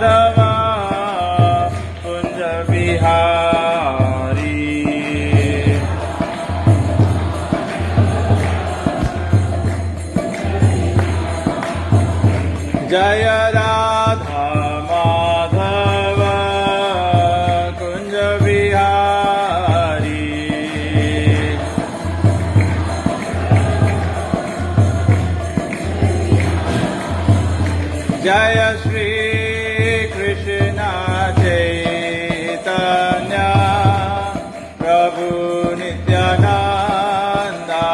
Madhava Kunja Bihari. Jaya Radha Madhava Kunja Bihari. Jaya Shri Krishna Chaitanya Prabhu Nityananda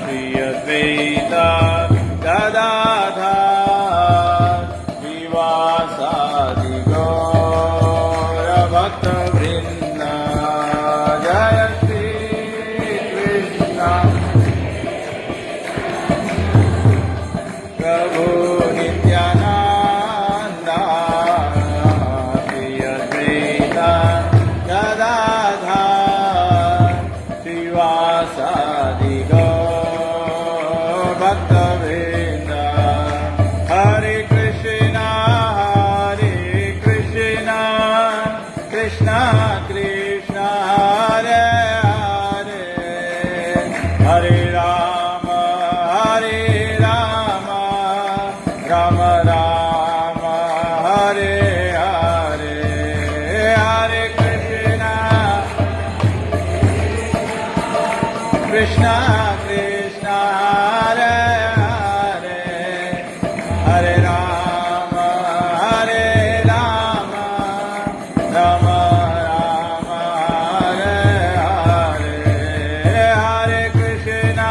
Shri Advaita Gadadhar Vivasadi Gaura Bhakta Vrinda. Jaya Shri Krishna Prabhu Nityananda Shri Advaita Gadadhar Srivasadi Gaur Bhakta Vrinda. Hare Krishna Krishna Krishna Hare Hare Hare Rama Rama Rama Hare Hare. Hare Krishna Krishna Krishna Hare Hare Hare Rama Rama Rama Hare Hare. Hare Krishna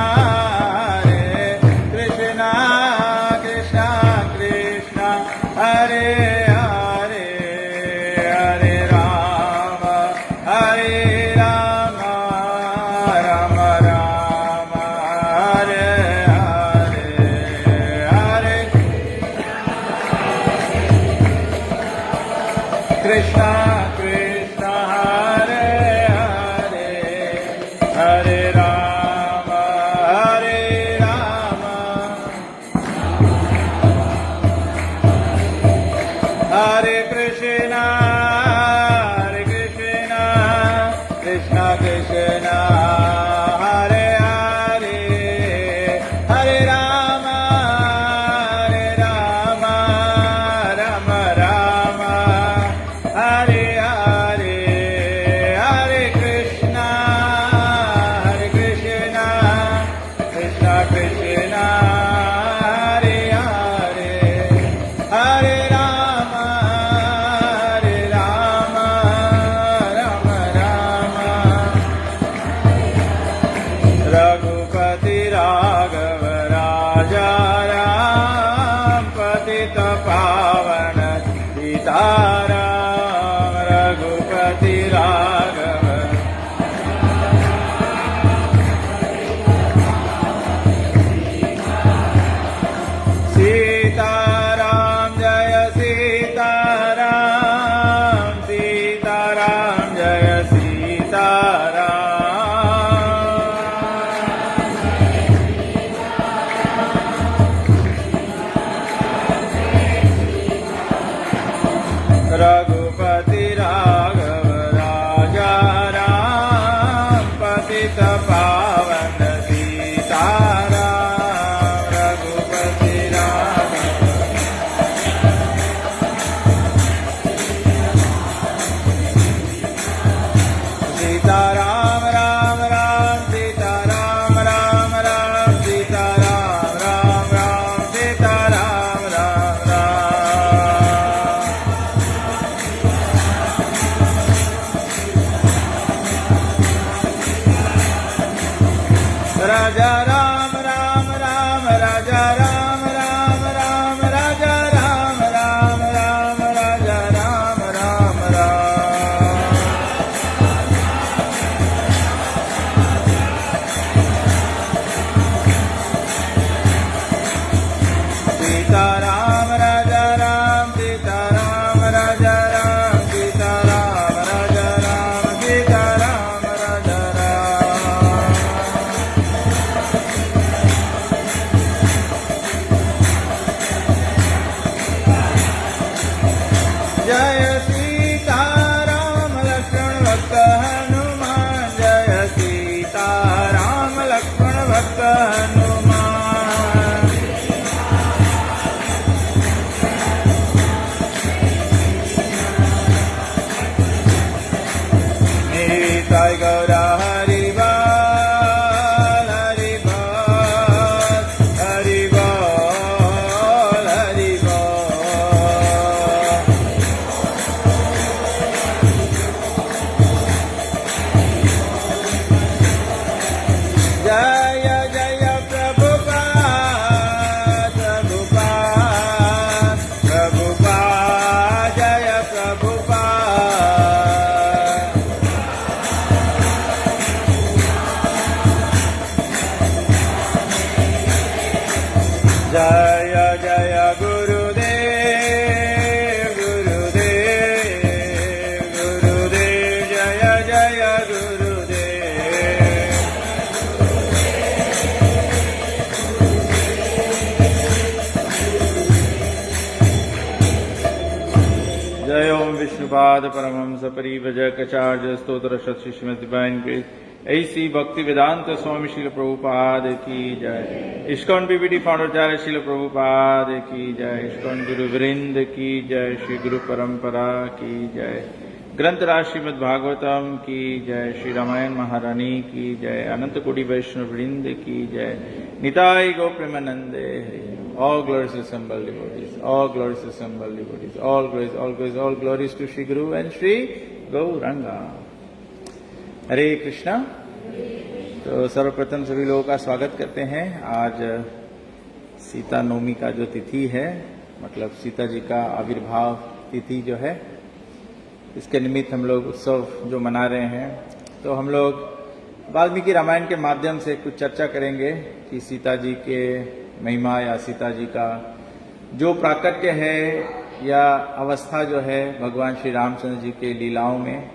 Krishna Krishna Hare Hare Hare Rama Rama Rama Hare Hare. Hare Krishna Krishna Hare Hare Hare Rama Hare Krishna Krishna Krishna Hare Hare Hare Rama Rama Rama Hare Hare. Hare Krishna Krishna Krishna Hare Hare Hare Rama Rama Rama Raghupati Raghav Raja Ram Patita Pavana Sitaram. Raghupati Raghav Sitaram Jaya Sitaram Sitaram Jaya Sitaram. जय सीताराम लक्ष्मण भक्त हनुमान जय सीताराम लक्ष्मण भक्त हनुमान निताय गौरा हरि बोल हरि बोल हरि बोल हरि बोल जय जय प्रभुपाद प्रभुपाद प्रभुपाद जय प्रभुपाद जय जय गुरुदेव गुरुदेव गुरुदेव जय जय गुरुदेव जय ओम विष्णुपाद परमहंस परिव्रजकाचार्य स्तोत्र सत्य श्रीमद् डिवाइन ग्रेस ऐसी भक्ति वेदांत स्वामी श्रील प्रभुपाद की जय। ISKCON BBD founder Srila Prabhupada की जय। इस्कॉन गुरु वृंद की जय। श्री गुरु परंपरा की जय। ग्रंथराज श्रीमद् भागवतम की जय। श्री रामायण महारानी की जय। अनंत कोटि वैष्णव वृंद की जय। निताय गौ प्रेमानंदे all glories assembled devotees, all glories assembled devotees, all glories to Shri Guru and Shri Gauranga. हरे कृष्णा। तो सर्वप्रथम सभी लोगों का स्वागत करते हैं। आज सीता नवमी का जो तिथि है, मतलब सीता जी का आविर्भाव तिथि जो है, इसके निमित्त हम लोग उत्सव जो मना रहे हैं। तो हम लोग वाल्मीकि रामायण के माध्यम से कुछ चर्चा करेंगे कि सीता जी के महिमा या सीता जी का जो प्राकट्य है या अवस्था जो है भगवान श्री रामचंद्र जी के लीलाओं में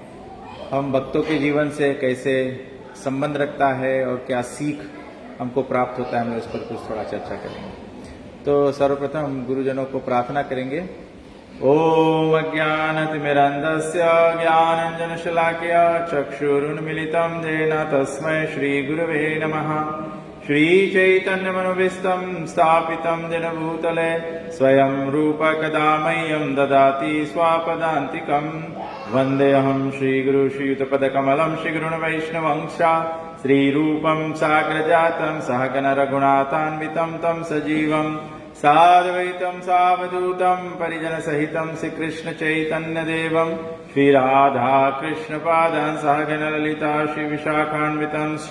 हम भक्तों के जीवन से कैसे संबंध रखता है और क्या सीख हमको प्राप्त होता है, हम लोग इस पर कुछ थोड़ा चर्चा करेंगे। तो सर्वप्रथम हम गुरुजनों को प्रार्थना करेंगे। ओम अज्ञानतिमिरन्धस्य ज्ञानाञ्जनशलाकया चक्षुरुन्मीलितं येन तस्मै श्रीगुरवे नमः। श्रीचैतन्यमनोभीष्टं स्थापितं येन भूतले स्वयं रूप कदा मह्यं ददाति स्वापदान्तिकम्। वन्देऽहं श्रीगुरु श्रीयुतपदकमलं श्रीगुरुन् वैष्णवंश श्रीरूपं साग्रजातं सहगण रघुनाथान्वितं तं सजीवं साद्वैतं सावधूतं परिजनसहितं श्रीकृष्णचैतन्यदेवं श्रीराधा कृष्णपादान् सहगण ललिता श्रीविशाखान्वितं च।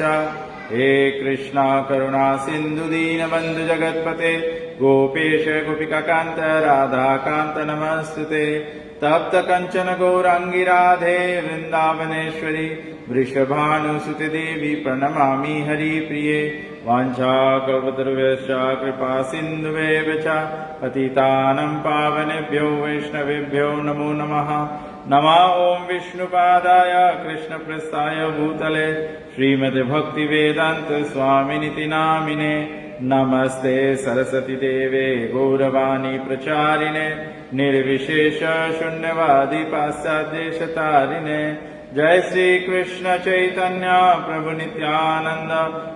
हे कृष्णा करुणा सिन्धु दीनबन्धु जगत्पते गोपेश गोपिकान्त राधाकान्त नमस्तुते। तप्त कंचन गौरांगी राधे वृंदावनेश्वरी वृषभानुसुते देवी प्रणमामि हरिप्रिये। वाञ्छाकल्पतरुभ्यश्च कृपा सिन्धुभ्येव च पतितानं पावनेभ्यो वैष्णवेभ्यो नमो नमः। नमः ओं विष्णुपादाय कृष्णप्रस्थाय भूतले श्रीमद् भक्तिवेदान्त स्वामिनिति नामिने। नमस्ते सरस्वती देवे गौरवाणी प्रचारिणे निर्विशेष शून्यवादी पाश्चात्यदेशतारिणे। जय श्री कृष्ण चैतन्य प्रभु नित्यानंद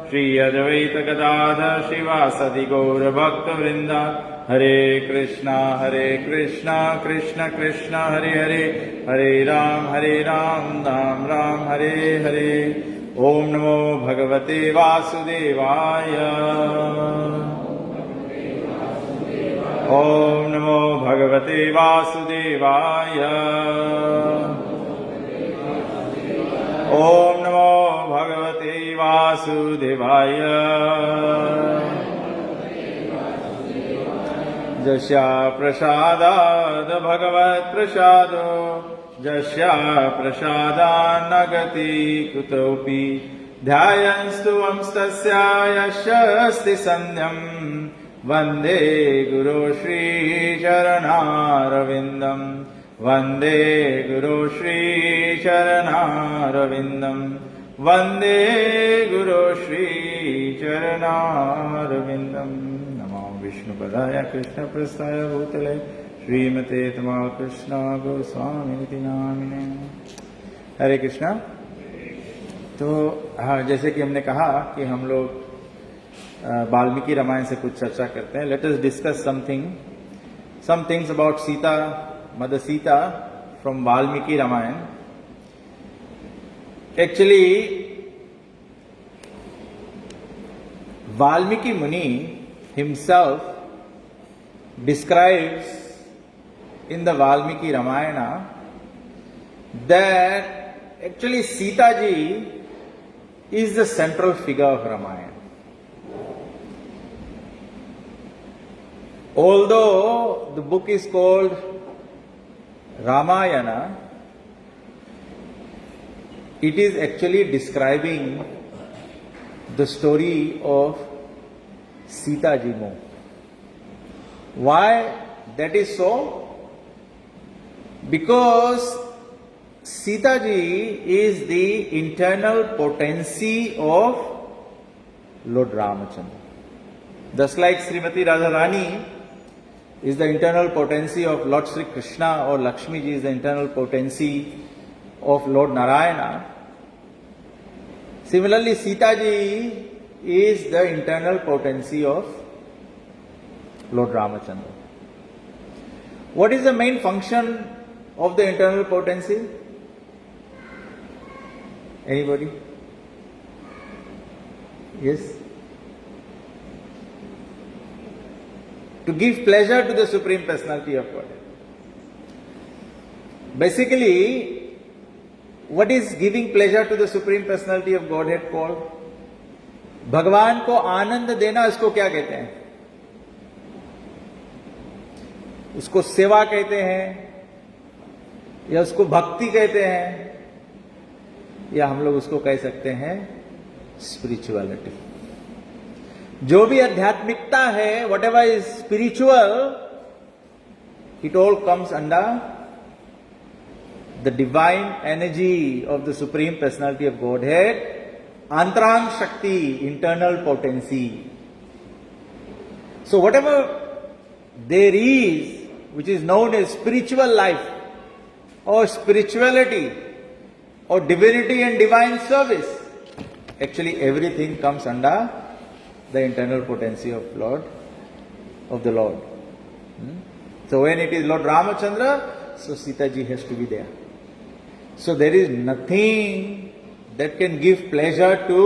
श्री अद्वैत गदाधर श्रीवासदि गौर भक्त वृंद। हरे कृष्णा कृष्ण कृष्ण हरे हरे हरे राम राम राम हरे हरे। ओम नमो भगवते वासुदेवाय। ओम नमो भगवते वासुदेवाय। ओम नमो भगवते वासुदेवाय। जस्या प्रसादाद् भगवत् प्रसादो जस्या प्रसादान्नगति कुतोऽपि ध्यायन्स्तु वंस्तस्या यस्यास्ति सन्ध्यम्। वन्दे गुरो श्रीचरणारविन्दम्। वन्दे गुरो श्रीचरणारविन्दम्। वन्दे गुरो श्रीचरणारविन्दम्। नमो विष्णुपदाय कृष्णप्रस्थाय भूतले श्रीमते तमाल कृष्ण गोस्वामी नामिने। हरे कृष्णा। तो हाँ, जैसे कि हमने कहा कि हम लोग वाल्मीकि रामायण से कुछ चर्चा करते हैं। Let us discuss some things about Sita, Mother Sita from Valmiki Ramayana. Actually, Valmiki Muni himself describes in the Valmiki Ramayana that actually Sita ji is the central figure of Ramayana. Although the book is called Ramayana, it is actually describing the story of Sita ji more. Why that is so? Because Sita ji is the internal potency of Lord Ramachandra. Just like Srimati Radharani is the internal potency of Lord Sri Krishna, or Lakshmi ji is the internal potency of Lord Narayana. Similarly, Sita ji is the internal potency of Lord Ramachandra. What is the main function of the internal potency? Anybody? Yes? To give pleasure to the Supreme Personality of Godhead. Basically, what is giving pleasure to the Supreme Personality of Godhead called? भगवान को आनंद देना, इसको क्या कहते हैं? उसको सेवा कहते हैं, या उसको भक्ति कहते हैं, या हम लोग उसको कह सकते हैं स्पिरिचुअलिटी. जो भी आध्यात्मिकता है, what ever is spiritual, it all comes under the divine energy of the supreme personality of godhead, अंतरांग शक्ति, internal potency. So what ever there is which is known as spiritual life or spirituality or divinity and divine service, actually everything comes under the internal potency of the Lord. So when it is Lord Ramachandra, so Sita ji has to be there. So there is nothing that can give pleasure to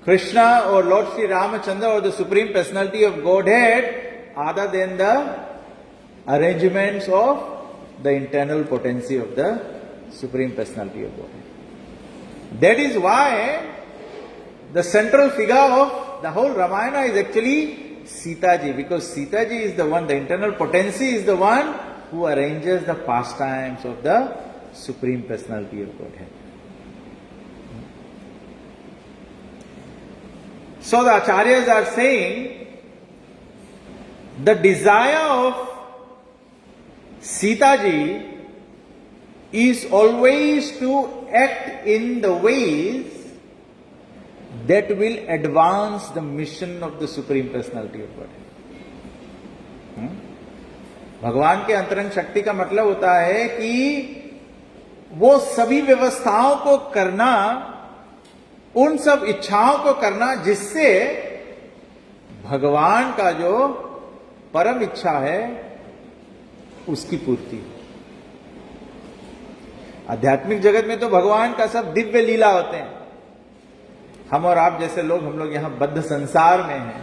Krishna or Lord Sri Ramachandra or the Supreme Personality of Godhead other than the arrangements of the internal potency of the Supreme Personality of Godhead. That is why the central figure of the whole Ramayana is actually Sita ji, because Sita ji is the one, the internal potency is the one who arranges the pastimes of the Supreme Personality of Godhead. So the Acharyas are saying the desire of Sita ji is always to act in the ways that will advance the mission of the Supreme Personality of Godhead. भगवान के अंतरंग शक्ति का मतलब होता है कि वो सभी व्यवस्थाओं को करना, उन सब इच्छाओं को करना जिससे भगवान का जो परम इच्छा है उसकी पूर्ति. आध्यात्मिक जगत में तो भगवान का सब दिव्य लीला होते हैं. हम और आप जैसे लोग, हम लोग यहां बद्ध संसार में हैं,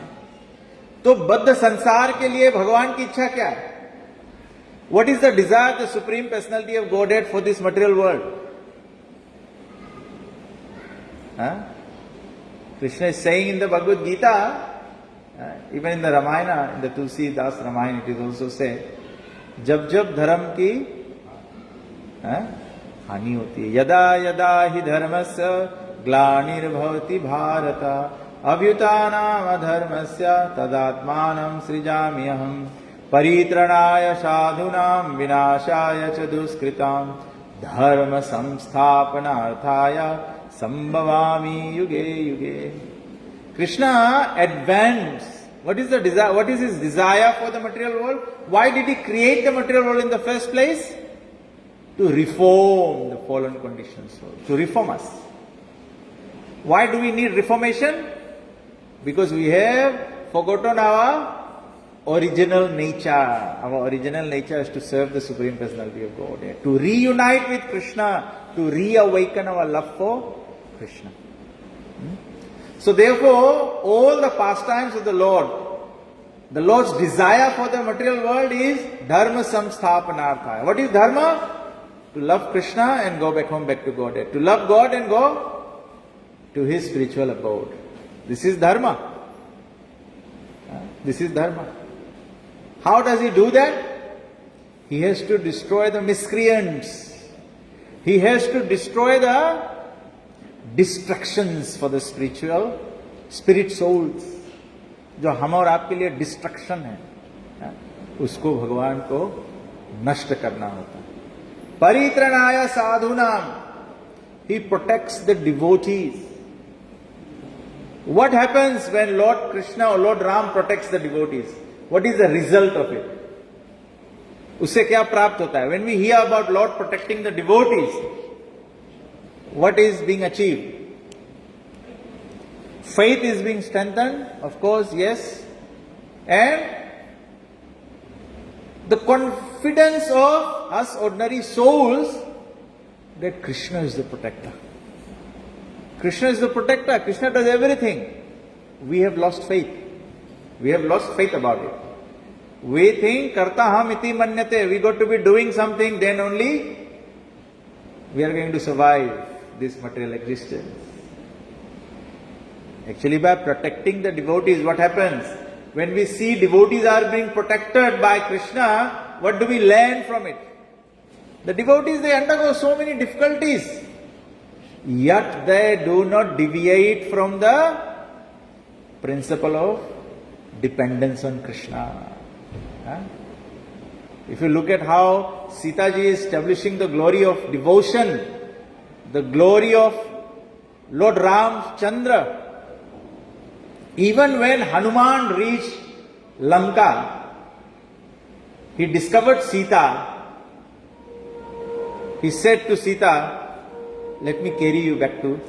तो बद्ध संसार के लिए भगवान की इच्छा क्या है? What is the desire of the Supreme Personality of Godhead for this material world? Krishna is saying in the Bhagavad Gita, even in the Ramayana, in the Tulsidas Ramayana, it is also said, जब जब धर्म की हानि होती है, यदा यदा हि धर्मस्य ग्लानिर्भवति भारत अभ्युत्थानाम धर्मस्य तदात्मानं सृजाम्यहम् परित्राणाय साधूनां विनाशाय च दुष्कृतां धर्म संस्थापनार्थाय संभवामि युगे युगे. Krishna advanced What is the desire? What is his desire for the material world? Why did he create the material world in the first place? To reform the fallen conditioned soul, to reform us. Why do we need reformation? Because we have forgotten our original nature. Our original nature is to serve the Supreme Personality of Godhead, to reunite with Krishna, to reawaken our love for Krishna. So therefore, all the pastimes of the Lord's desire for the material world is dharma samsthapanarthaya. What is dharma? To love Krishna and go back home, back to Godhead. To love God and go to his spiritual abode. This is dharma. This is dharma. How does he do that? He has to destroy the miscreants. He has to destroy the distractions for the spirit souls. जो हम और आपके लिए destruction है, उसको भगवान को नष्ट करना होता है. परित्रणाय साधूनाम, he protects the devotees. What happens when Lord Krishna or Lord Ram protects the devotees? What is the result of it? उससे क्या प्राप्त होता है? When we hear about Lord protecting the devotees, what is being achieved? Faith is being strengthened, of course, yes. And the confidence of us ordinary souls that Krishna is the protector. Krishna is the protector. Krishna does everything. We have lost faith. We have lost faith about it. We think, karta ham iti manyate, we got to be doing something, then only we are going to survive this material existence. Actually, by protecting the devotees, what happens? When we see devotees are being protected by Krishna, what do we learn from it? The devotees, they undergo so many difficulties, yet they do not deviate from the principle of dependence on Krishna. If you look at how Sita ji is establishing the glory of devotion, the glory of Lord Ramchandra, even when Hanuman reached Lanka, he discovered Sita. He said to Sita, let me carry you back to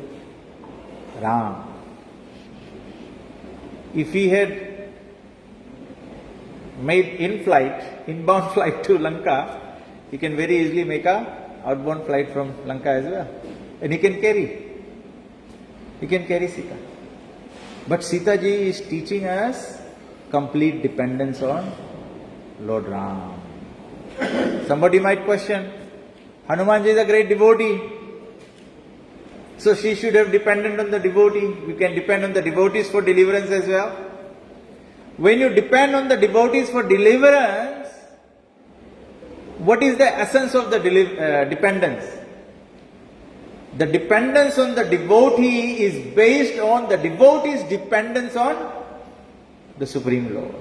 Ram. If he had made inbound flight to Lanka, he can very easily make a outbound flight from Lanka as well. And he can carry Sita. But Sita ji is teaching us complete dependence on Lord Ram. Somebody might question, Hanuman ji is a great devotee, so she should have depended on the devotee. You can depend on the devotees for deliverance as well. When you depend on the devotees for deliverance, what is the essence of the dependence? The dependence on the devotee is based on the devotee's dependence on the Supreme Lord.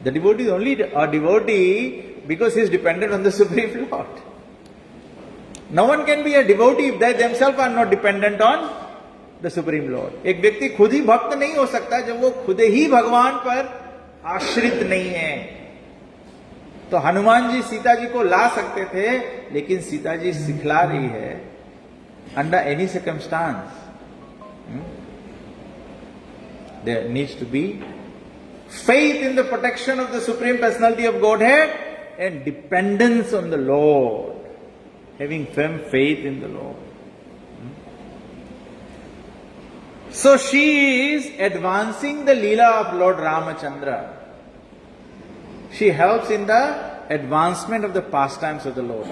The devotee is only a devotee because he is dependent on the Supreme Lord. No one can be a devotee if they themselves are not dependent on the Supreme Lord. एक व्यक्ति खुद ही भक्त नहीं हो सकता जब वो खुद ही भगवान पर आश्रित नहीं है. तो हनुमान जी सीता जी को ला सकते थे, लेकिन सीता जी सिखला रही है, under any circumstance, there needs to be faith in the protection of the Supreme Personality of Godhead and dependence on the Lord. Having firm faith in the Lord. So she is advancing the Leela of Lord Ramachandra. She helps in the advancement of the pastimes of the Lord.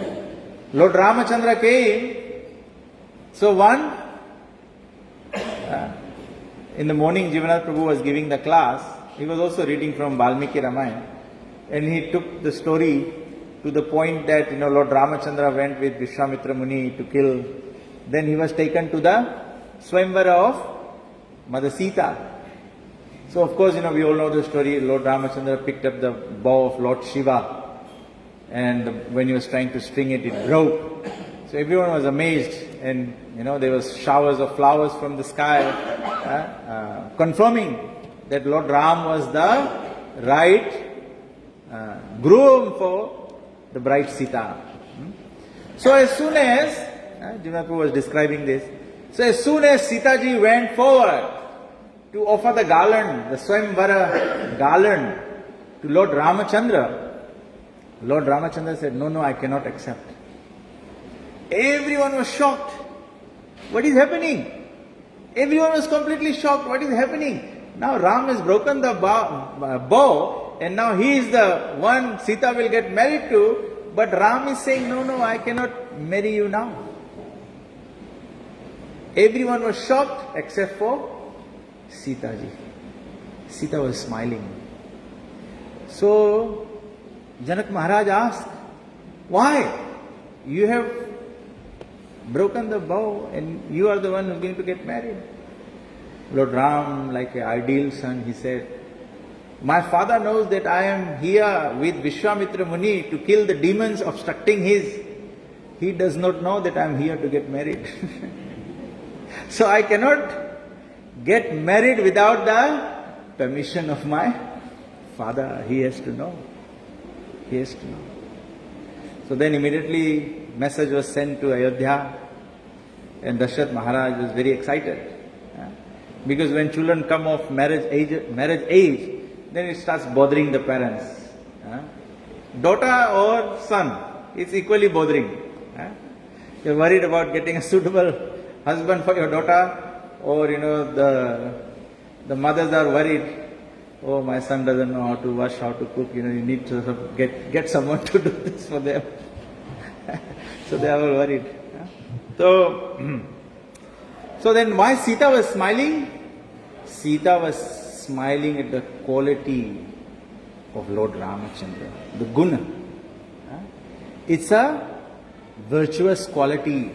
Lord Ramachandra came. So in the morning Visvanath Prabhu was giving the class. He was also reading from Valmiki Ramayana. And he took the story to the point that, Lord Ramachandra went with Vishwamitra Muni to kill. Then he was taken to the Swayamvara of Mother Sita. So of course, we all know the story. Lord Ramachandra picked up the bow of Lord Shiva. And when he was trying to string it, it broke. So everyone was amazed. And, there was showers of flowers from the sky, confirming that Lord Ram was the right groom for the bride Sita. So as soon as, Jimapu was describing this, so as soon as Sita ji went forward to offer the garland, the Swayamvara garland to Lord Ramachandra, Lord Ramachandra said, no, I cannot accept. Everyone was shocked. What is happening? Everyone was completely shocked. What is happening? Now Ram has broken the bow and now he is the one Sita will get married to, but Ram is saying, no, I cannot marry you now. Everyone was shocked except for Sita ji. Sita was smiling. So Janak Maharaj asked, why? You have broken the vow and you are the one who is going to get married. Lord Ram, like an ideal son, he said, my father knows that I am here with Vishwamitra Muni to kill the demons obstructing his. He does not know that I am here to get married. So I cannot get married without the permission of my father. He has to know. He has to know. So then immediately message was sent to Ayodhya and Dasharatha Maharaj was very excited. Because when children come of marriage age, then it starts bothering the parents. Daughter or son, it's equally bothering. You're worried about getting a suitable husband for your daughter, or the mothers are worried, oh, my son doesn't know how to wash, how to cook, you need to get someone to do this for them. So they are all worried. So then why Sita was smiling? Sita was smiling at the quality of Lord Ramachandra, the guna. It's a virtuous quality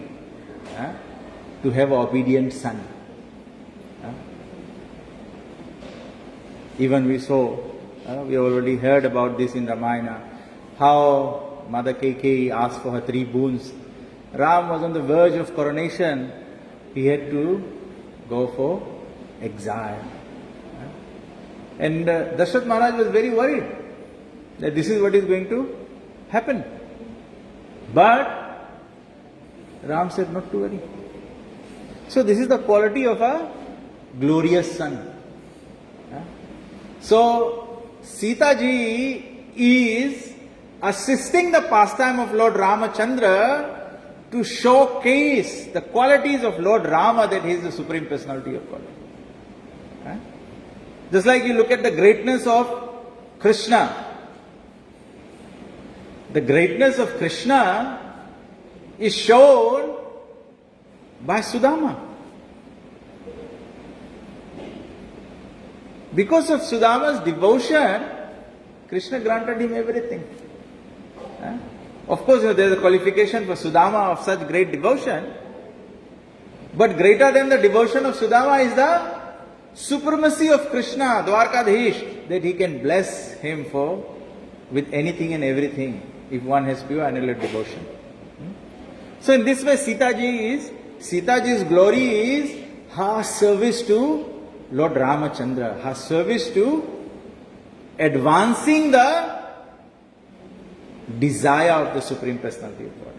to have an obedient son. Even we saw, we already heard about this in Ramayana, how Mother Kaikeyi asked for her 3 boons. Ram was on the verge of coronation. He had to go for exile. And Dasharatha Maharaj was very worried that this is what is going to happen. But Ram said not to worry. So this is the quality of a glorious son. So Sita ji is assisting the pastime of Lord Ramachandra to showcase the qualities of Lord Rama, that he is the Supreme Personality of God. Just like you look at the greatness of Krishna. The greatness of Krishna is shown by Sudama. Because of Sudama's devotion, Krishna granted him everything. Of course, there is a qualification for Sudama of such great devotion. But greater than the devotion of Sudama is the supremacy of Krishna, Dwarkadhish, that he can bless him with anything and everything if one has pure annular devotion. So in this way, Sita ji's glory is her service to Lord Ramachandra, her service to advancing the desire of the Supreme Personality of God.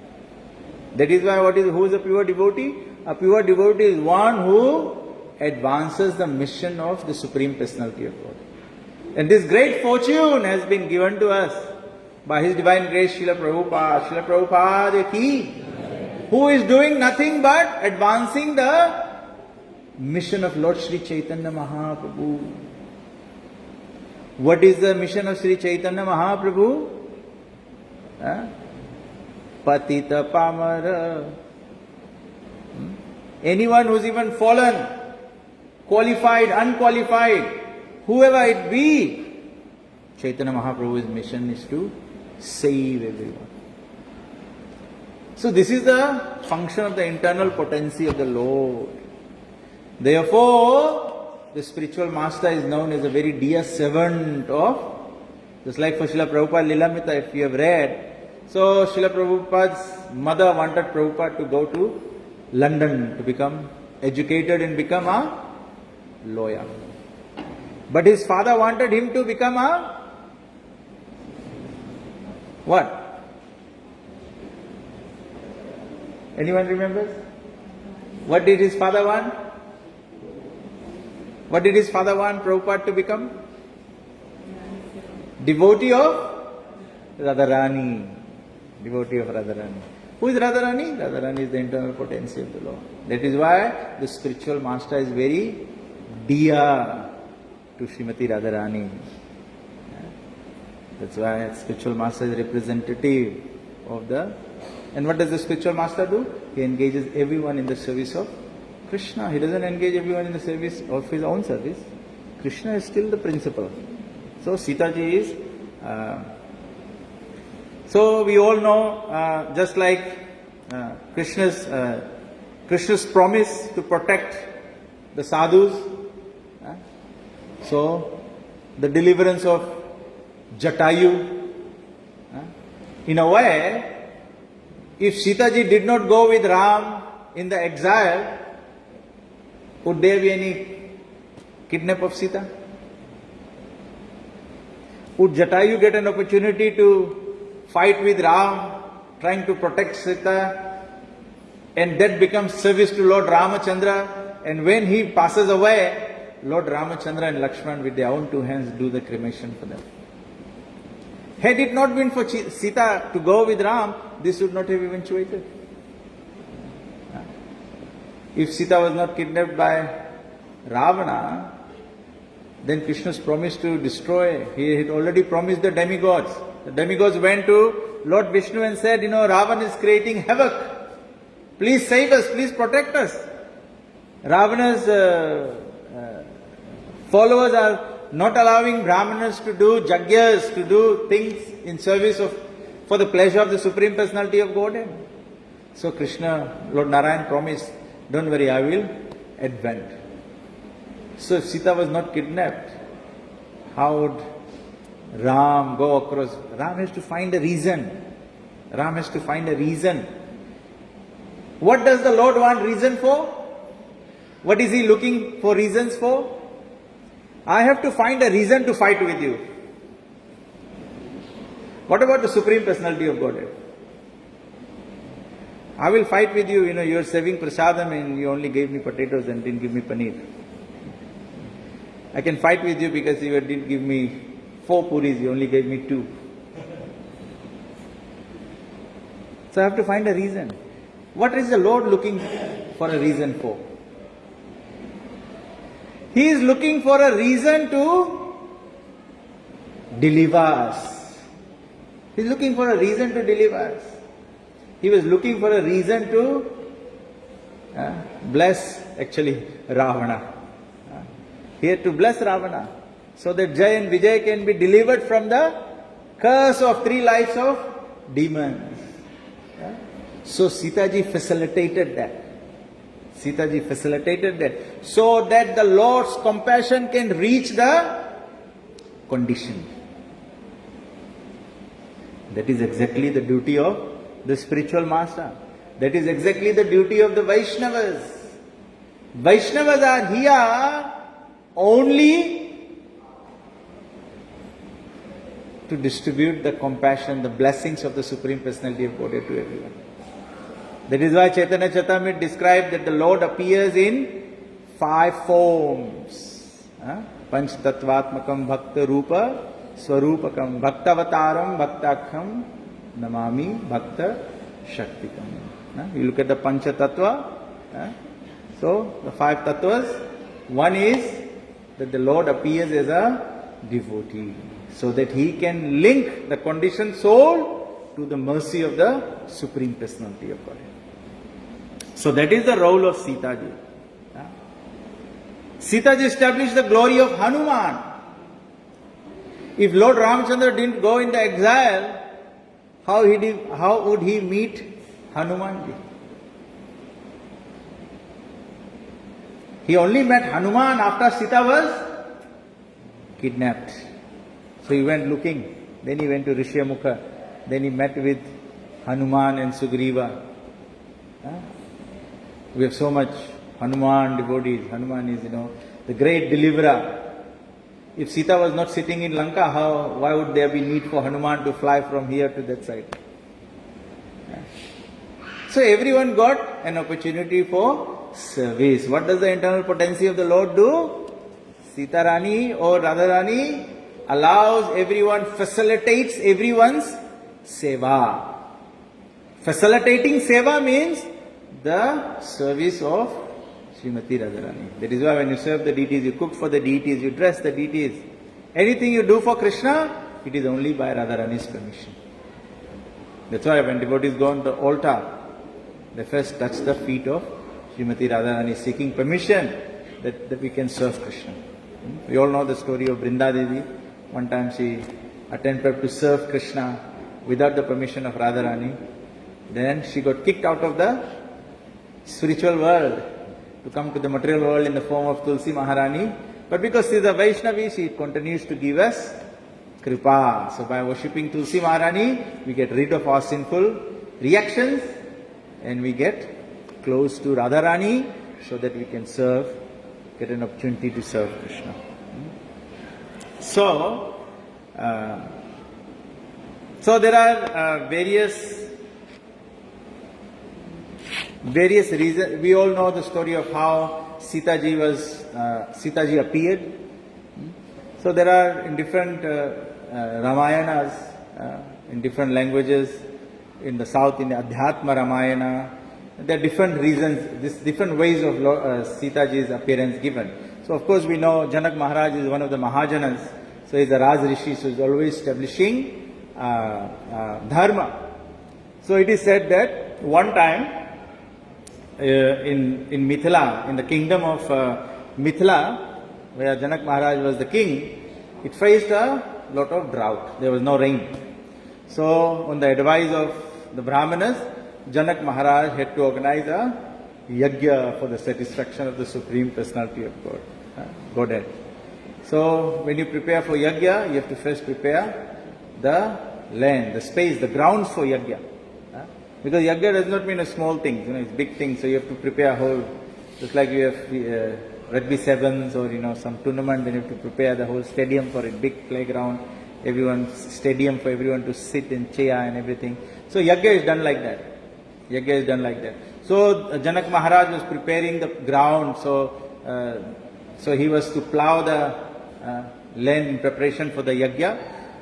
That is why who is a pure devotee? A pure devotee is one who advances the mission of the Supreme Personality of God. And this great fortune has been given to us by His Divine Grace, Srila Prabhupada. Srila Prabhupada ki, who is doing nothing but advancing the mission of Lord Sri Chaitanya Mahaprabhu. What is the mission of Sri Chaitanya Mahaprabhu? Patita Pamara. Anyone who's even fallen, qualified, unqualified, whoever it be, Chaitanya Mahaprabhu's mission is to save everyone. So this is the function of the internal potency of the Lord. Therefore, the spiritual master is known as a very dear servant of, just like for Srila Prabhupada Lilamrita, if you have read. So Srila Prabhupada's mother wanted Prabhupada to go to London to become educated and become a lawyer. But his father wanted him to become a what? Anyone remembers? What did his father want? What did his father want Prabhupada to become? Devotee of Radharani. Devotee of Radharani. Who is Radharani? Radharani is the internal potency of the Lord. That is why the spiritual master is very dear to Srimati Radharani. That's why spiritual master is representative of the... And what does the spiritual master do? He engages everyone in the service of Krishna. He doesn't engage everyone in the service of his own service. Krishna is still the principal. So Sita ji is... so we all know, just like Krishna's promise to protect the sadhus. So the deliverance of Jatayu. In a way, if Sita ji did not go with Ram in the exile, would there be any kidnap of Sita? Would Jatayu get an opportunity to fight with Ram, trying to protect Sita, and that becomes service to Lord Ramachandra, and when he passes away, Lord Ramachandra and Lakshman with their own two hands do the cremation for them. Had it not been for Sita to go with Ram, this would not have eventuated. If Sita was not kidnapped by Ravana, then Krishna's promise to destroy, he had already promised the demigods. The demigods went to Lord Vishnu and said, Ravana is creating havoc. Please save us, please protect us. Ravana's followers are not allowing Brahmanas to do jagyas, to do things in service of, for the pleasure of the Supreme Personality of Godhead. So Krishna, Lord Narayan promised, don't worry, I will advent. So if Sita was not kidnapped, how would Ram go across? Ram has to find a reason. Ram has to find a reason. What does the Lord want reason for? What is he looking for reasons for? I have to find a reason to fight with you. What about the Supreme Personality of Godhead? I will fight with you, you are serving prasadam and you only gave me potatoes and didn't give me paneer. I can fight with you because you didn't give me 4 puris, you only gave me 2. So I have to find a reason. What is the Lord looking for a reason for? He is looking for a reason to deliver us. He is looking for a reason to deliver us. He was looking for a reason to bless Ravana. He had to bless Ravana so that Jay and Vijay can be delivered from the curse of 3 lives of demons. So Sita ji facilitated that. Sita ji facilitated that so that the Lord's compassion can reach the condition. That is exactly the duty of the spiritual master. That is exactly the duty of the Vaishnavas. Vaishnavas are here only to distribute the compassion, the blessings of the Supreme Personality of Godhead to everyone. That is why Chaitanya Charitamrita described that the Lord appears in 5 forms. Panch Tattvatmakam Bhakta Rupa Swarupakam Bhaktavataram Bhaktakham Navami Bhakta Shaktikam. You look at the Pancha Tattva. So, the 5 Tattvas. One is that the Lord appears as a devotee so that he can link the conditioned soul to the mercy of the Supreme Personality of Godhead. So that is the role of Sita ji. Sita ji established the glory of Hanuman. If Lord Ramachandra didn't go into exile, how would he meet Hanuman ji? He only met Hanuman after Sita was kidnapped. So he went looking. Then he went to Rishyamukha. Then he met with Hanuman and Sugriva. We have so much Hanuman devotees. Hanuman is, the great deliverer. If Sita was not sitting in Lanka, why would there be need for Hanuman to fly from here to that side? So everyone got an opportunity for service. What does the internal potency of the Lord do? Sita Rani or Radha Rani allows everyone, facilitates everyone's seva. Facilitating seva means the service of Srimati Radharani. That is why when you serve the deities, you cook for the deities, you dress the deities. Anything you do for Krishna, it is only by Radharani's permission. That's why when devotees go on the altar, they first touch the feet of Srimati Radharani, seeking permission that we can serve Krishna. We all know the story of Brinda Devi. One time she attempted to serve Krishna without the permission of Radharani. Then she got kicked out of the spiritual world to come to the material world in the form of Tulsi Maharani. But because she is a Vaishnavi, she continues to give us kripa. So by worshipping Tulsi Maharani, we get rid of our sinful reactions and we get close to Radharani so that we can serve, get an opportunity to serve Krishna. So there are various reasons. We all know the story of how Sita ji appeared. So there are in different Ramayanas, in different languages, in the south in the Adhyatma Ramayana, there are different reasons, different ways of Sita ji's appearance given. So of course we know Janak Maharaj is one of the Mahajanas, so he is a Raj Rishi, so he is always establishing dharma. So it is said that one time in Mithila, in the kingdom of Mithila, where Janak Maharaj was the king, it faced a lot of drought. There was no rain. So on the advice of the Brahmanas, Janak Maharaj had to organize a yajna for the satisfaction of the Supreme Personality of Godhead. So when you prepare for yajna, you have to first prepare the land, the space, the grounds for yajna. Because yajna does not mean a small thing, it's big thing, so you have to prepare a whole, just like you have rugby sevens or some tournament, then you have to prepare the whole stadium for it, big playground, stadium for everyone to sit in chair and everything. So yajna is done like that. So Janak Maharaj was preparing the ground, so he was to plow the land in preparation for the yajna,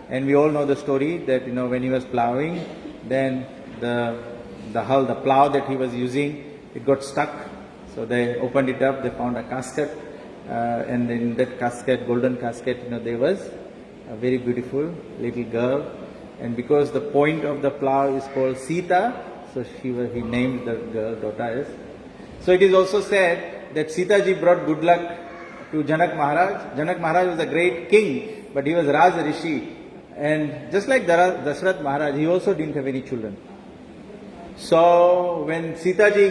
and we all know the story that when he was plowing, then the hull, the plow that he was using, it got stuck. So they opened it up, they found a casket, and in that casket, golden casket, there was a very beautiful little girl, and because the point of the plow is called Sita, so he named the girl daughter as. So it is also said that Sita ji brought good luck to Janak Maharaj. Janak Maharaj was a great king, but he was Raj Rishi, and just like Dasrath Maharaj, he also didn't have any children. So when Sita ji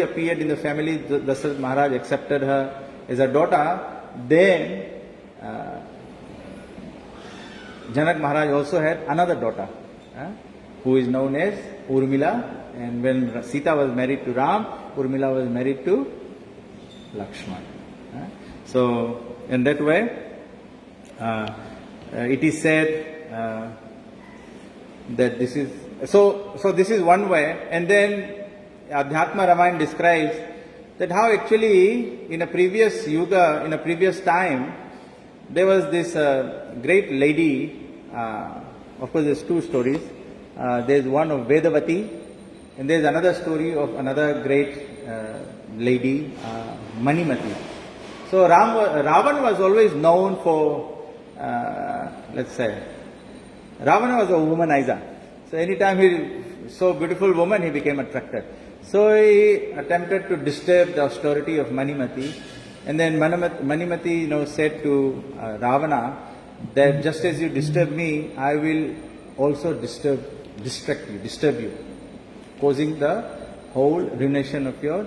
appeared in the family, Dasrath Maharaj accepted her as a daughter. Then Janak Maharaj also had another daughter, who is known as Urmila. And when Sita was married to Ram, Urmila was married to Lakshman. So in that way, it is said that this is so this is one way. And then Adhyatma Ramayana describes that how actually in a previous yuga, in a previous time, there was this great lady. Of course, there's two stories. There's one of Vedavati, and there's another story of another great lady, Manimati. So Ravana was always known for, let's say, Ravana was a womanizer. So anytime he saw a beautiful woman, he became attracted. So he attempted to disturb the austerity of Manimati. And then Manimati said to Ravana that just as you disturb me, I will also disturb you, causing the whole ruination of your.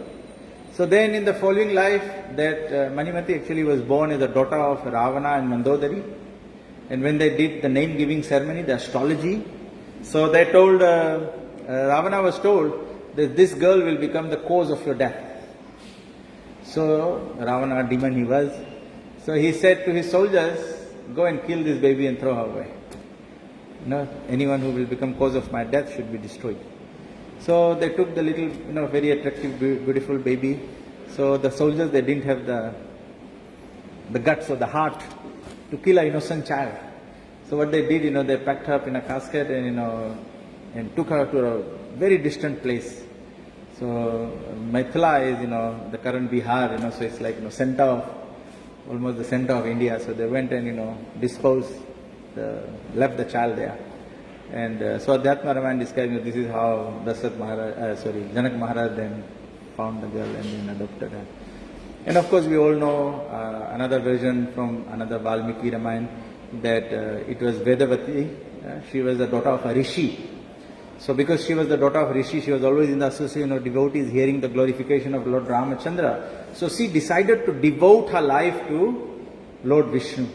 So then in the following life, that Manimati actually was born as a daughter of Ravana and Mandodari. And when they did the name giving ceremony, the astrology, so they told, Ravana was told that this girl will become the cause of your death. So Ravana, demon he was, So he said to his soldiers, go and kill this baby and throw her away. Anyone who will become cause of my death should be destroyed. So they took the little, very attractive, beautiful baby. So the soldiers, they didn't have the guts or the heart to kill an innocent child. So what they did, they packed her up in a casket and, and took her to a very distant place. So Mithila is, the current Bihar, so it's like, almost the center of India. So they went and, left the child there. And so Adhyatma Ramayana describes, this is how Janak Maharaj then found the girl and then adopted her. And of course we all know another version from another Valmiki Ramayana, that it was Vedavati. She was the daughter of a rishi. So because she was the daughter of rishi, she was always in the association of devotees hearing the glorification of Lord Ramachandra. So she decided to devote her life to Lord Vishnu.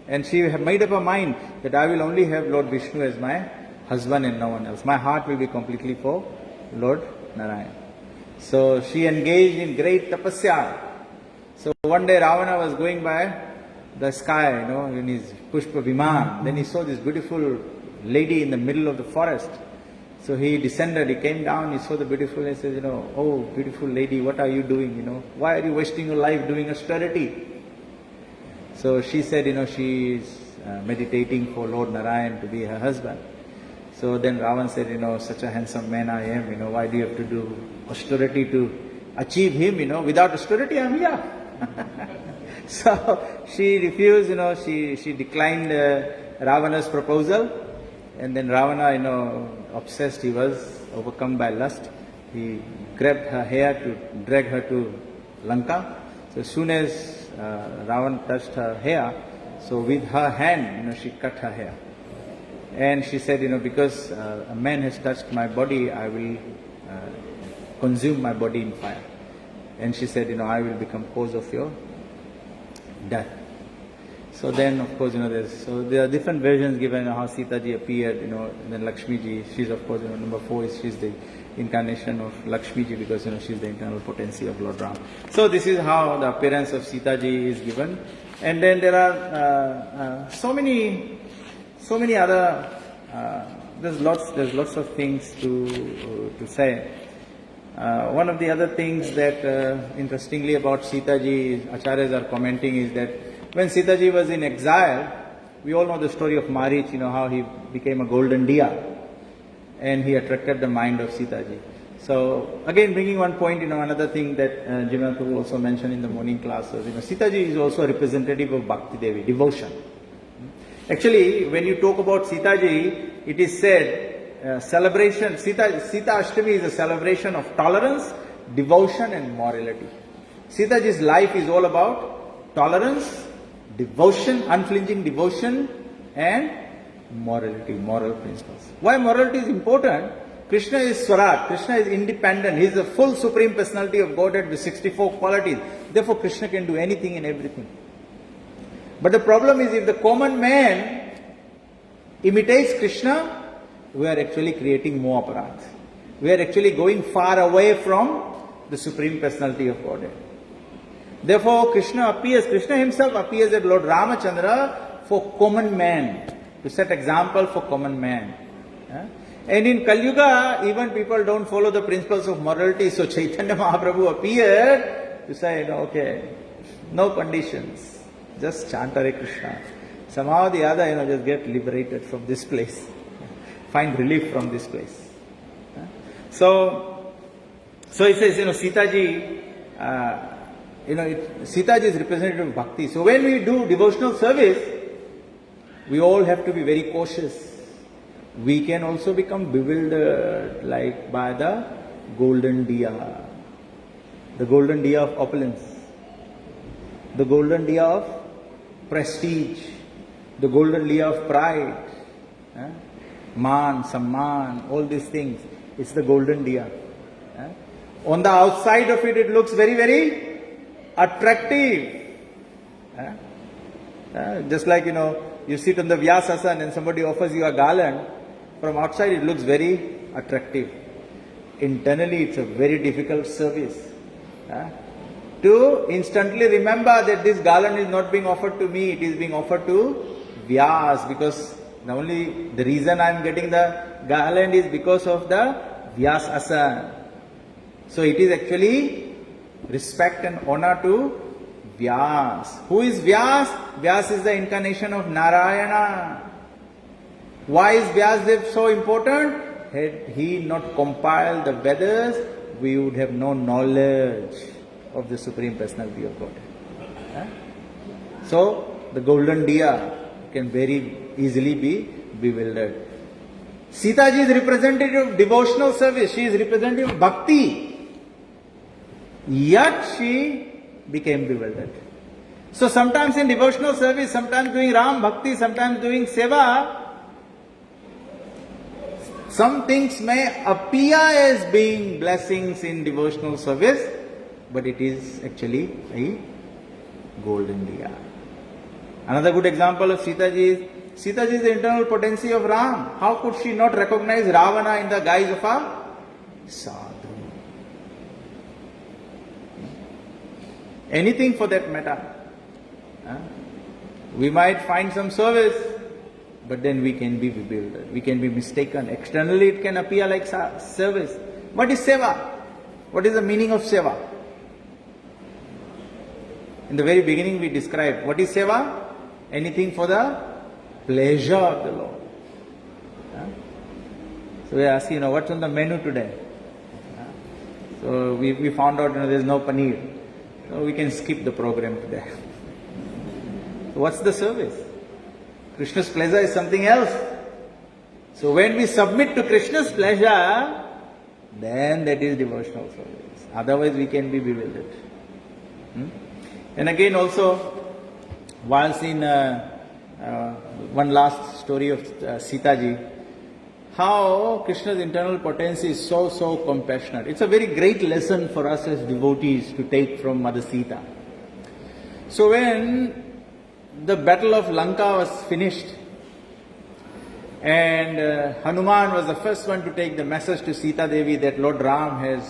And she had made up her mind that I will only have Lord Vishnu as my husband and no one else. My heart will be completely for Lord Narayan. So she engaged in great tapasya. So one day Ravana was going by the sky, in his Pushpa Viman. Then he saw this beautiful lady in the middle of the forest. So he descended, he came down, he saw the beautiful, and he says, oh, beautiful lady, what are you doing, Why are you wasting your life doing austerity? So she said, she is meditating for Lord Narayan to be her husband. So then Ravan said, such a handsome man I am, why do you have to do austerity to achieve him, without austerity I am here. So she refused, she declined Ravana's proposal. And then Ravana, obsessed, he was overcome by lust. He grabbed her hair to drag her to Lanka. So as soon as Ravan touched her hair, so with her hand, she cut her hair. And she said, because a man has touched my body, I will consume my body in fire. And she said, I will become cause of your death. So then, of course, there are different versions given how Sita ji appeared, and then Lakshmi ji, she's of course, number 4 is she's the incarnation of Lakshmi ji because, she's the internal potency of Lord Ram. So this is how the appearance of Sita ji is given. And then there are so many other, there's lots of things to say. One of the other things that, interestingly about Sita ji, Acharyas are commenting is that when Sita ji was in exile, we all know the story of Marich, how he became a golden deer and he attracted the mind of Sita ji. So again, bringing one point, another thing that Jimatu also mentioned in the morning class was, Sita ji is also a representative of Bhakti Devi, devotion. Actually, when you talk about Sita ji, it is said, celebration, Sita Ashtami is a celebration of tolerance, devotion and morality. Sita ji's life is all about tolerance, devotion, unflinching devotion and morality, moral principles. Why morality is important? Krishna is Swarat, Krishna is independent, he is the full supreme personality of Godhead with 64 qualities. Therefore Krishna can do anything and everything. But the problem is if the common man imitates Krishna, we are actually creating more aparadh. We are actually going far away from the supreme personality of Godhead. Therefore, Krishna himself appears as Lord Ramachandra for common man, to set example for common man. And in Kali Yuga, even people don't follow the principles of morality, so Chaitanya Mahaprabhu appeared to say, okay, no conditions, just chant Hare Krishna. Somehow or the other, just get liberated from this place, find relief from this place. So it says, Sita ji, Sita ji is representative of bhakti. So when we do devotional service, we all have to be very cautious. We can also become bewildered like by the golden diya. The golden diya of opulence. The golden diya of prestige. The golden diya of pride. Man, Samman, all these things. It's the golden diya. On the outside of it, it looks very, very attractive. Just like, you sit on the Vyasasana and somebody offers you a garland. From outside it looks very attractive. Internally it's a very difficult service. to instantly remember that this garland is not being offered to me, it is being offered to Vyas, because the reason I am getting the garland is because of the Vyas Asana. So it is actually respect and honor to Vyas. Who is Vyas? Vyas is the incarnation of Narayana. Why is Vyasadeva so important? Had he not compiled the Vedas, we would have no knowledge of the Supreme Personality of Godhead. So, the golden deer can very easily be bewildered. Sita ji is representative of devotional service. She is representative of bhakti. Yet she became bewildered. So sometimes in devotional service, sometimes doing Ram Bhakti, sometimes doing Seva, some things may appear as being blessings in devotional service, but it is actually a golden deer. Another good example of Sita ji is the internal potency of Ram. How could she not recognize Ravana in the guise of a sadhu? Anything for that matter. We might find some service, but then we can be bewildered. We can be mistaken. Externally it can appear like service. What is seva? What is the meaning of seva? In the very beginning we described what is seva? Anything for the pleasure of the Lord. So we are asking, what's on the menu today? So we found out there is no paneer. So we can skip the program today. So what's the service? Krishna's pleasure is something else. So when we submit to Krishna's pleasure, then that is devotional service. Otherwise we can be bewildered. And again also, whilst in one last story of Sita ji, how Krishna's internal potency is so compassionate. It's a very great lesson for us as devotees to take from Mother Sita. So when the battle of Lanka was finished and Hanuman was the first one to take the message to Sita Devi that Lord Ram has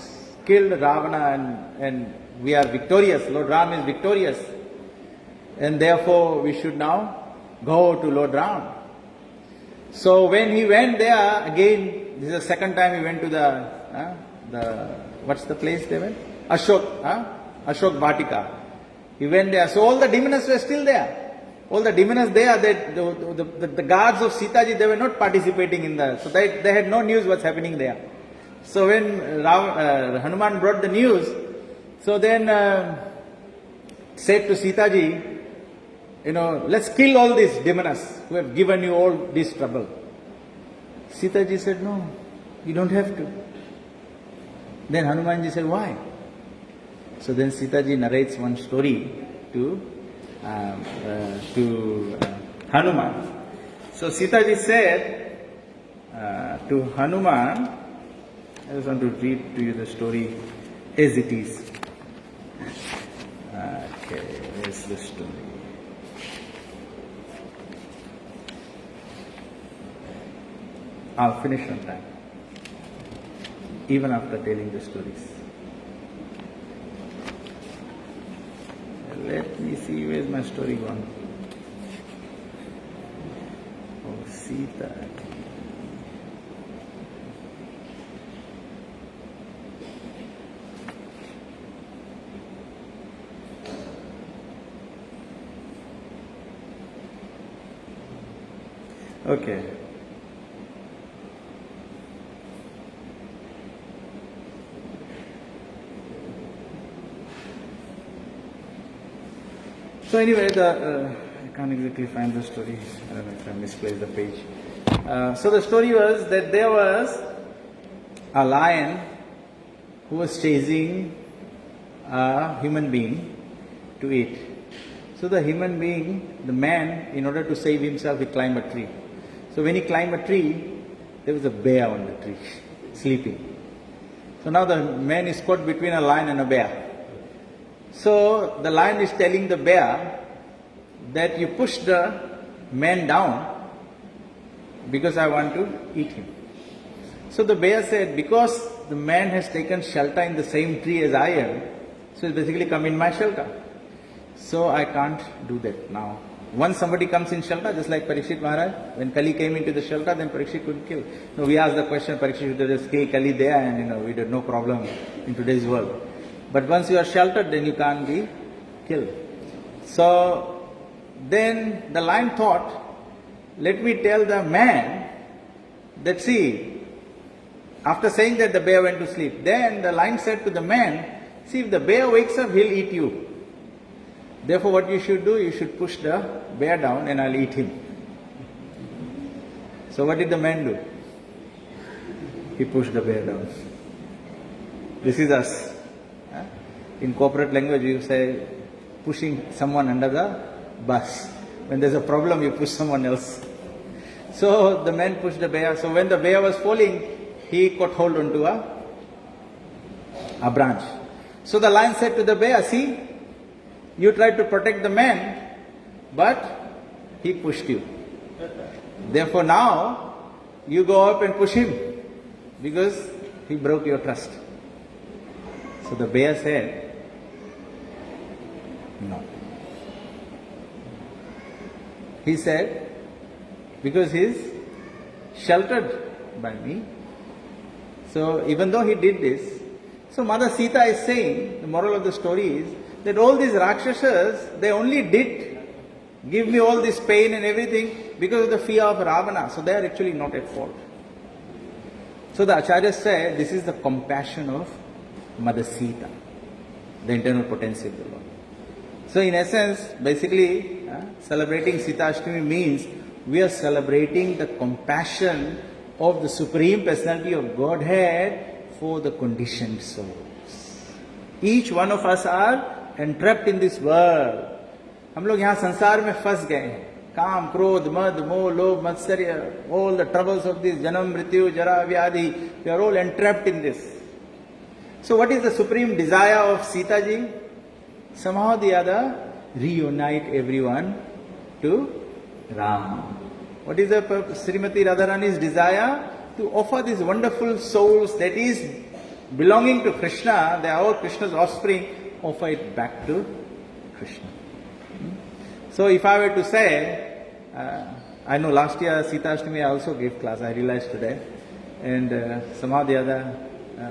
killed Ravana and we are victorious. Lord Ram is victorious. And therefore we should now go to Lord Ram. So when he went there, again, this is the second time he went to what's the place they went? Ashok Vatika. He went there. So all the demonas were still there. All the demonas there, the guards of Sita ji, they were not participating in so they had no news what's happening there. So when Hanuman brought the news, so then said to Sita ji, let's kill all these demonas who have given you all this trouble. Sita ji said, no, you don't have to. Then Hanuman ji said, why? So then Sita ji narrates one story to Hanuman. So Sita ji said to Hanuman, I just want to read to you the story as it is. Okay, where's the story? I'll finish on time, even after telling the stories. Let me see, where's my story gone? Oh, Sita. Okay. So anyway, I can't exactly find the story. I don't know if I misplaced the page. So the story was that there was a lion who was chasing a human being to eat. So the human being, the man, in order to save himself, he climbed a tree. So when he climbed a tree, there was a bear on the tree, sleeping. So now the man is caught between a lion and a bear. So the lion is telling the bear that you push the man down because I want to eat him. So the bear said, because the man has taken shelter in the same tree as I am, So it's basically come in my shelter. So I can't do that now. Once somebody comes in shelter, just like Parikshit Maharaj, when Kali came into the shelter, then Parikshit couldn't kill. No, we asked the question, Parikshit should just kill Kali there, and we did no problem in today's world. But once you are sheltered, then you can't be killed. So then the lion thought, let me tell the man that, see, after saying that, the bear went to sleep. Then the lion said to the man, see, if the bear wakes up, he'll eat you. Therefore, what you should do, you should push the bear down and I'll eat him. So what did the man do? He pushed the bear down. This is us. In corporate language, you say pushing someone under the bus. When there's a problem, you push someone else. So the man pushed the bear. So when the bear was falling, he caught hold onto a branch. So the lion said to the bear, see, you tried to protect the man, but he pushed you. Therefore now, you go up and push him, because he broke your trust. So the bear said, no. He said, because he is sheltered by me. So even though he did this, so Mother Sita is saying, the moral of the story is, that all these Rakshasas, they only did give me all this pain and everything because of the fear of Ravana. So they are actually not at fault. So the Acharyas say, this is the compassion of Mother Sita, the internal potency of the Lord. So in essence, basically, celebrating Sita Ashtami means we are celebrating the compassion of the Supreme Personality of Godhead for the conditioned souls. Each one of us are entrapped in this world. हम लोग यहाँ संसार में फंस गए हैं. काम, क्रोध, मद, मोह, लोभ, मत्सर्य, all the troubles of this janam, mrityu, jara, vyadhi, we are all entrapped in this. So what is the supreme desire of Sita ji? Somehow or the other, reunite everyone to Ram. What is the Srimati Radharani's desire? To offer these wonderful souls that is belonging to Krishna, they are all Krishna's offspring, offer it back to Krishna. So if I were to say, I know last year Sita Ashtami I also gave class, I realized today, and somehow or the other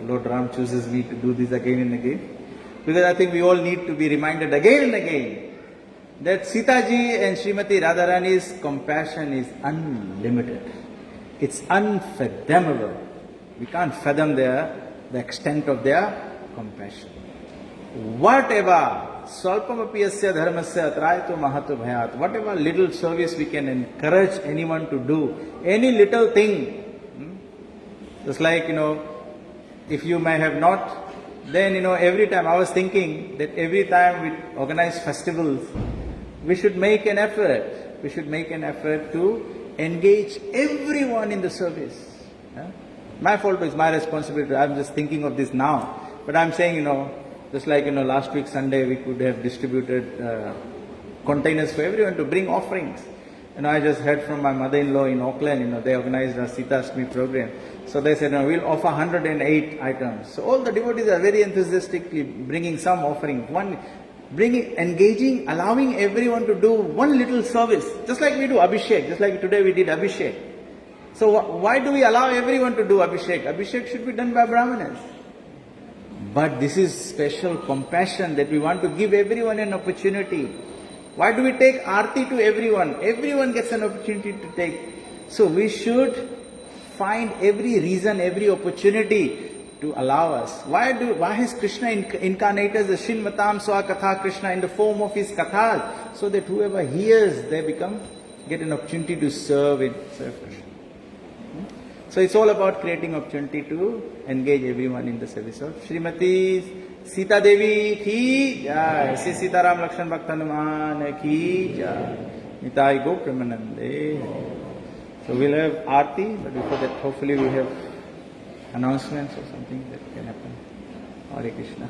Lord Ram chooses me to do this again and again, because I think we all need to be reminded again and again that Sita ji and Srimati Radharani's compassion is unlimited. It's unfathomable. We can't fathom the extent of their compassion. Whatever, swalpamapi asya dharmasya atrayato mahato bhayat, whatever little service we can encourage anyone to do, any little thing, just like, if you may have not, then, every time I was thinking that every time we organize festivals, we should make an effort. We should make an effort to engage everyone in the service. My fault is my responsibility. I'm just thinking of this now. But I'm saying, just like, last week Sunday we could have distributed containers for everyone to bring offerings. I just heard from my mother-in-law in Auckland, they organized a Sita Ashtami program. So they said, we'll offer 108 items. So all the devotees are very enthusiastically bringing some offering. Engaging, allowing everyone to do one little service. Just like we do Abhishek, just like today we did Abhishek. So why do we allow everyone to do Abhishek? Abhishek should be done by Brahmanas. But this is special compassion that we want to give everyone an opportunity. Why do we take Aarti to everyone? Everyone gets an opportunity to take. So we should find every reason, every opportunity to allow us. Why has Krishna incarnated the Shinmatam Swa Katha Krishna in the form of his kathas? So that whoever hears, they get an opportunity to serve Krishna. So it's all about creating opportunity to engage everyone in the service of Srimati Sita Devi ki jai, Sri Sitaram Lakshan Bhakta Hanuman ki jai, Nitai Go Premanande. So we'll have Aarti, but before that hopefully we have announcements or something that can happen. Hare Krishna.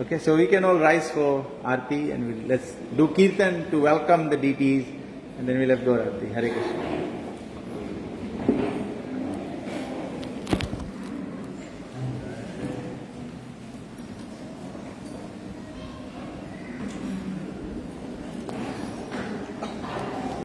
Okay, so we can all rise for Aarti and let's do Kirtan to welcome the deities, and then we'll have Gaur Aarti. Hare Krishna.